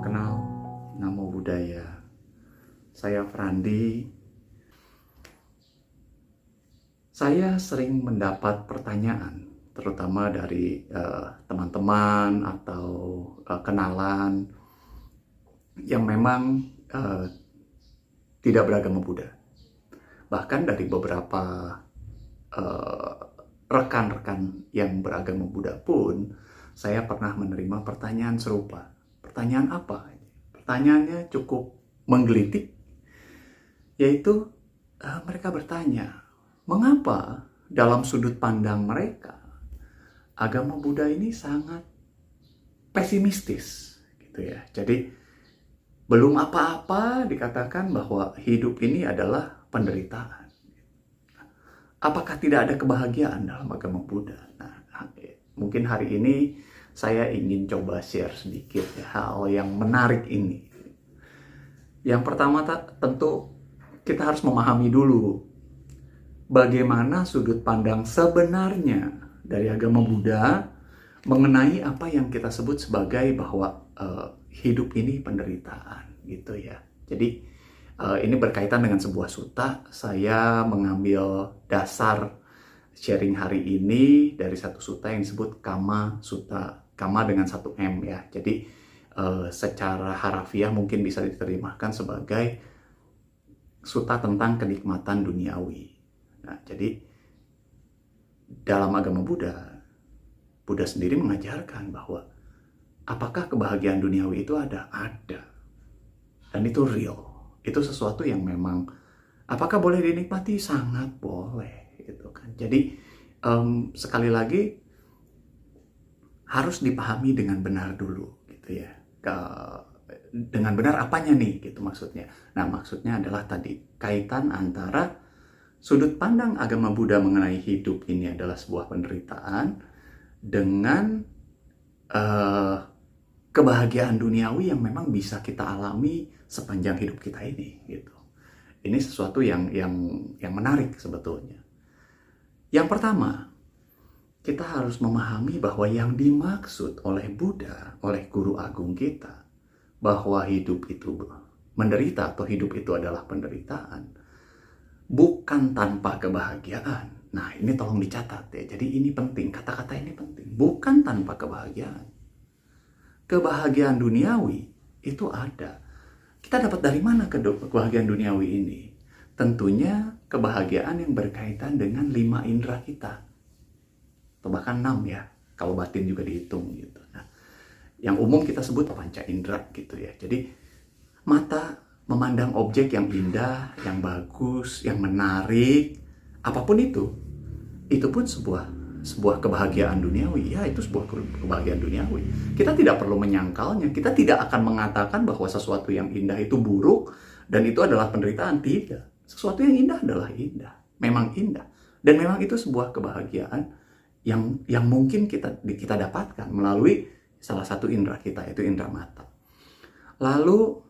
kenal, Namo Buddhaya. Saya Frandi. Saya sering mendapat pertanyaan, terutama dari teman-teman atau kenalan yang memang tidak beragama Buddha. Bahkan dari beberapa rekan-rekan yang beragama Buddha pun, saya pernah menerima pertanyaan serupa. Pertanyaan apa? Pertanyaannya cukup menggelitik, yaitu mereka bertanya, mengapa dalam sudut pandang mereka agama Buddha ini sangat pesimistis, gitu ya. Jadi belum apa-apa dikatakan bahwa hidup ini adalah penderitaan. Apakah tidak ada kebahagiaan dalam agama Buddha? Nah, mungkin hari ini saya ingin coba share sedikit ya, hal yang menarik ini. Yang pertama tentu kita harus memahami dulu bagaimana sudut pandang sebenarnya dari agama Buddha mengenai apa yang kita sebut sebagai bahwa hidup ini penderitaan, gitu ya. Jadi ini berkaitan dengan sebuah sutta. Saya mengambil dasar sharing hari ini dari satu sutta yang disebut Kama Sutta. Kama dengan satu M ya. Jadi secara harafiah mungkin bisa diterjemahkan sebagai sutta tentang kenikmatan duniawi. Nah, jadi dalam agama Buddha, Buddha sendiri mengajarkan bahwa apakah kebahagiaan duniawi itu ada? Ada. Dan itu real. Itu sesuatu yang memang apakah boleh dinikmati? Sangat boleh, gitu kan. Jadi sekali lagi harus dipahami dengan benar dulu, gitu ya. Dengan benar apanya nih, gitu maksudnya. Nah, maksudnya adalah tadi kaitan antara sudut pandang agama Buddha mengenai hidup ini adalah sebuah penderitaan dengan kebahagiaan duniawi yang memang bisa kita alami sepanjang hidup kita ini, gitu. Ini sesuatu yang menarik sebetulnya. Yang pertama, kita harus memahami bahwa yang dimaksud oleh Buddha, oleh guru agung kita, bahwa hidup itu menderita atau hidup itu adalah penderitaan, bukan tanpa kebahagiaan. Nah, ini tolong dicatat ya. Jadi ini penting, kata-kata ini penting. Bukan tanpa kebahagiaan. Kebahagiaan duniawi itu ada. Kita dapat dari mana kebahagiaan duniawi ini? Tentunya kebahagiaan yang berkaitan dengan 5 indera kita. Atau bahkan 6 ya, kalau batin juga dihitung gitu. Nah, yang umum kita sebut panca indera gitu ya. Jadi mata memandang objek yang indah, yang bagus, yang menarik, apapun itu pun sebuah kebahagiaan duniawi. Ya, itu sebuah kebahagiaan duniawi. Kita tidak perlu menyangkalnya. Kita tidak akan mengatakan bahwa sesuatu yang indah itu buruk dan itu adalah penderitaan. Tidak. Sesuatu yang indah adalah indah. Memang indah. Dan memang itu sebuah kebahagiaan yang mungkin kita dapatkan melalui salah satu indera kita, yaitu indera mata. Lalu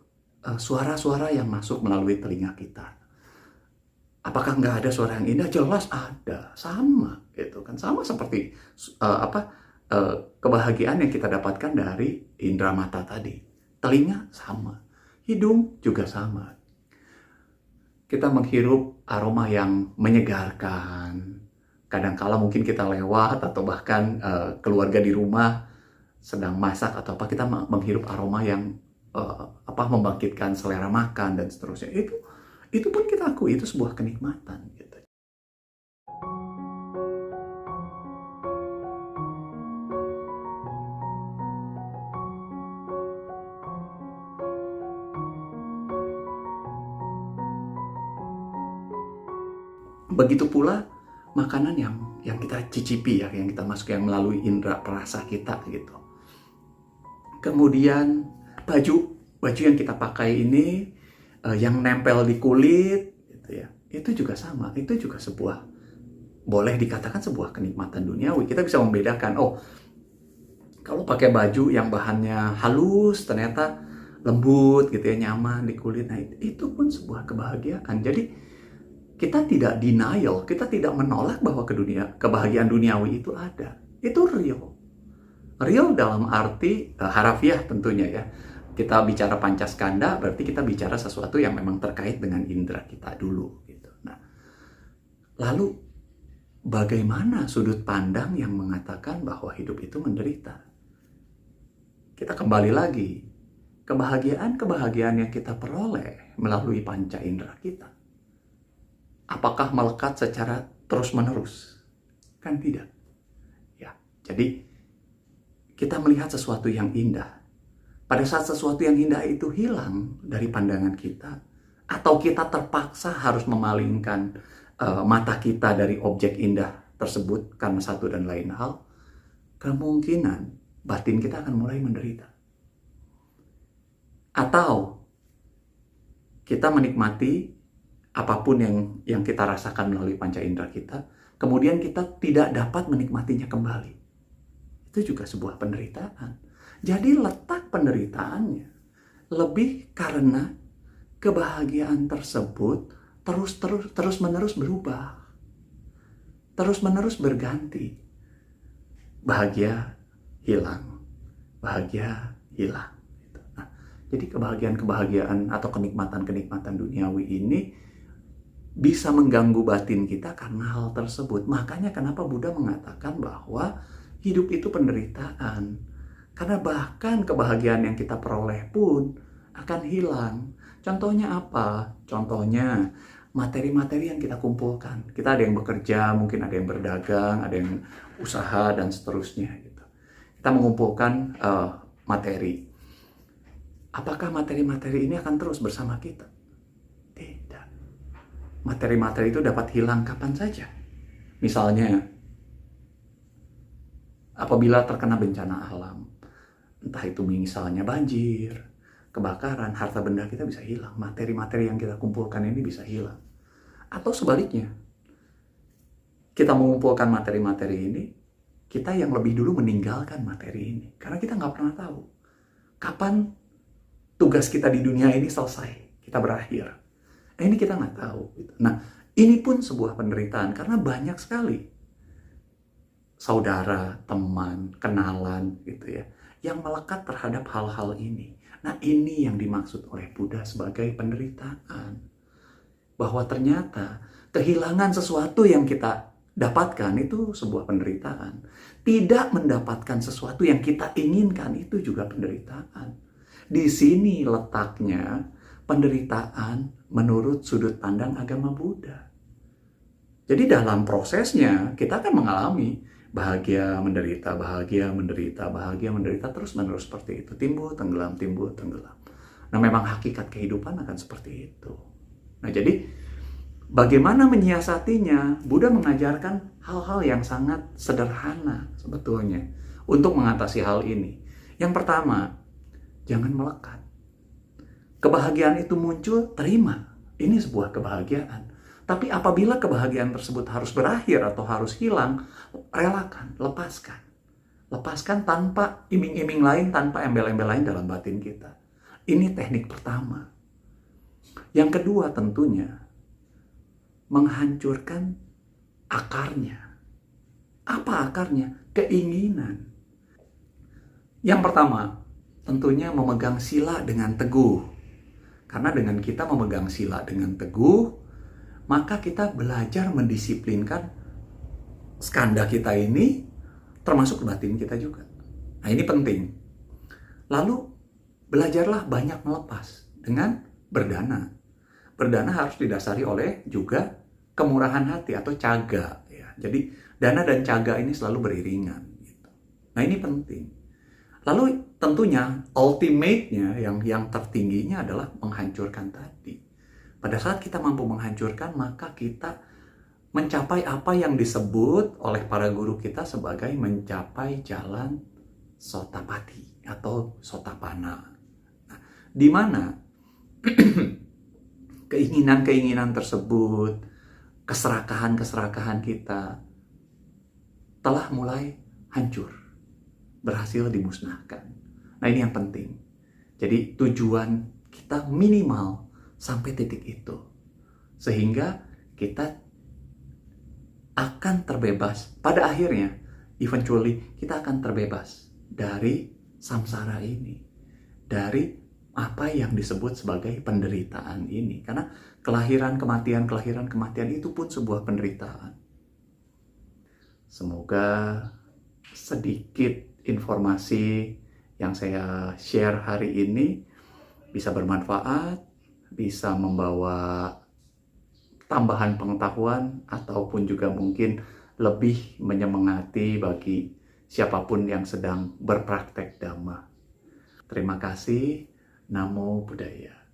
suara-suara yang masuk melalui telinga kita. Apakah nggak ada suara yang indah? Jelas ada, sama, gitu kan? Sama seperti kebahagiaan yang kita dapatkan dari indera mata tadi. Telinga sama, hidung juga sama. Kita menghirup aroma yang menyegarkan. Kadangkala mungkin kita lewat atau bahkan keluarga di rumah sedang masak atau apa, kita menghirup aroma yang membangkitkan selera makan dan seterusnya. Itu pun kita akui itu sebuah kenikmatan gitu. Begitu pula makanan yang kita cicipi ya, yang kita masuk, yang melalui indera perasa kita gitu. Kemudian baju yang kita pakai ini yang nempel di kulit gitu ya, itu juga sama, itu juga boleh dikatakan sebuah kenikmatan duniawi. Kita bisa membedakan, kalau pakai baju yang bahannya halus ternyata lembut gitu ya, nyaman di kulit, nah itu pun sebuah kebahagiaan. Jadi kita tidak denial, kita tidak menolak bahwa kebahagiaan duniawi itu ada. Itu real. Real dalam arti harafiah tentunya ya. kita bicara pancaskanda, berarti kita bicara sesuatu yang memang terkait dengan indera kita dulu. Gitu. Nah, lalu bagaimana sudut pandang yang mengatakan bahwa hidup itu menderita? Kita kembali lagi, kebahagiaan yang kita peroleh melalui panca indera kita, apakah melekat secara terus-menerus? Kan tidak. Ya, jadi kita melihat sesuatu yang indah. Pada saat sesuatu yang indah itu hilang dari pandangan kita, atau kita terpaksa harus memalingkan mata kita dari objek indah tersebut karena satu dan lain hal, kemungkinan batin kita akan mulai menderita. Atau kita menikmati apapun yang kita rasakan melalui panca indera kita, kemudian kita tidak dapat menikmatinya kembali. Itu juga sebuah penderitaan. Jadi letak penderitaannya lebih karena kebahagiaan tersebut terus-menerus berubah. Terus-menerus berganti. Bahagia hilang. Bahagia hilang. Nah, jadi kebahagiaan atau kenikmatan duniawi ini bisa mengganggu batin kita karena hal tersebut. Makanya kenapa Buddha mengatakan bahwa hidup itu penderitaan. Karena bahkan kebahagiaan yang kita peroleh pun akan hilang. Contohnya apa? Contohnya materi-materi yang kita kumpulkan. Kita ada yang bekerja, mungkin ada yang berdagang, ada yang usaha, dan seterusnya. Gitu. Kita mengumpulkan materi. Apakah materi-materi ini akan terus bersama kita? Tidak. Materi-materi itu dapat hilang kapan saja. Misalnya, apabila terkena bencana alam, entah itu misalnya banjir, kebakaran, harta benda kita bisa hilang. Materi-materi yang kita kumpulkan ini bisa hilang. Atau sebaliknya, kita mengumpulkan materi-materi ini, kita yang lebih dulu meninggalkan materi ini. Karena kita nggak pernah tahu kapan tugas kita di dunia ini selesai, kita berakhir. Nah, ini kita nggak tahu. Nah, ini pun sebuah penderitaan karena banyak sekali saudara, teman, kenalan gitu ya, yang melekat terhadap hal-hal ini. Nah, ini yang dimaksud oleh Buddha sebagai penderitaan. Bahwa ternyata kehilangan sesuatu yang kita dapatkan itu sebuah penderitaan. Tidak mendapatkan sesuatu yang kita inginkan itu juga penderitaan. Di sini letaknya penderitaan menurut sudut pandang agama Buddha. Jadi dalam prosesnya kita akan mengalami bahagia, menderita, bahagia, menderita, bahagia, menderita, terus-menerus seperti itu. Timbul, tenggelam, timbul, tenggelam. Nah, memang hakikat kehidupan akan seperti itu. Nah, jadi bagaimana menyiasatinya? Buddha mengajarkan hal-hal yang sangat sederhana sebetulnya untuk mengatasi hal ini. Yang pertama, jangan melekat. Kebahagiaan itu muncul, terima. Ini sebuah kebahagiaan. Tapi apabila kebahagiaan tersebut harus berakhir atau harus hilang, relakan, lepaskan. Lepaskan tanpa iming-iming lain, tanpa embel-embel lain dalam batin kita. Ini teknik pertama. Yang kedua tentunya, menghancurkan akarnya. Apa akarnya? Keinginan. Yang pertama, tentunya memegang sila dengan teguh. Karena dengan kita memegang sila dengan teguh, maka kita belajar mendisiplinkan skanda kita ini, termasuk batin kita juga. Nah, ini penting. Lalu, belajarlah banyak melepas dengan berdana. Berdana harus didasari oleh juga kemurahan hati atau caga. Ya. Jadi, dana dan caga ini selalu beriringan. Gitu. Nah, ini penting. Lalu, tentunya, ultimate-nya, yang tertingginya adalah menghancurkan tadi. Pada saat kita mampu menghancurkan, maka kita mencapai apa yang disebut oleh para guru kita sebagai mencapai jalan sotapati atau sotapana. Nah, di mana keinginan-keinginan tersebut, keserakahan-keserakahan kita telah mulai hancur, berhasil dimusnahkan. Nah, ini yang penting. Jadi tujuan kita minimal sampai titik itu, sehingga kita akan terbebas pada akhirnya. Eventually kita akan terbebas dari samsara ini, dari apa yang disebut sebagai penderitaan ini. Karena kelahiran, kematian itu pun sebuah penderitaan. Semoga sedikit informasi yang saya share hari ini bisa bermanfaat, bisa membawa tambahan pengetahuan, ataupun juga mungkin lebih menyemangati bagi siapapun yang sedang berpraktek Dhamma. Terima kasih. Namo Buddhaya.